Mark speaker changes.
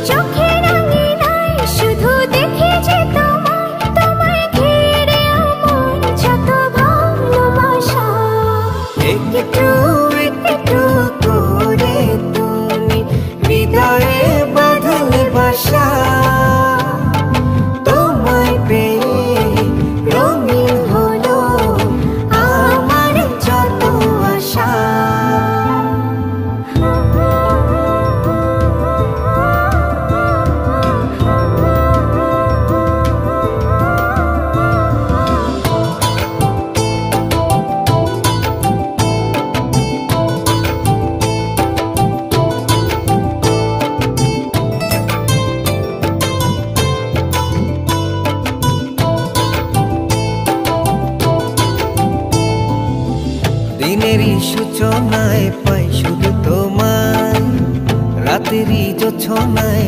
Speaker 1: চোখের আঙিনায় শুধু দেখি যে তোমায়, তোমায় ঘিরে আমার যত ভালোবাসা।
Speaker 2: একটু একটু করে তুমি হৃদয়ে বাঁধলে বাসা, তোমায় পেয়ে রঙিন হলো আমার যত আশা। দিনেরই সূচনায় পাই শুধু তোমায়, রাতেরই জোছনায়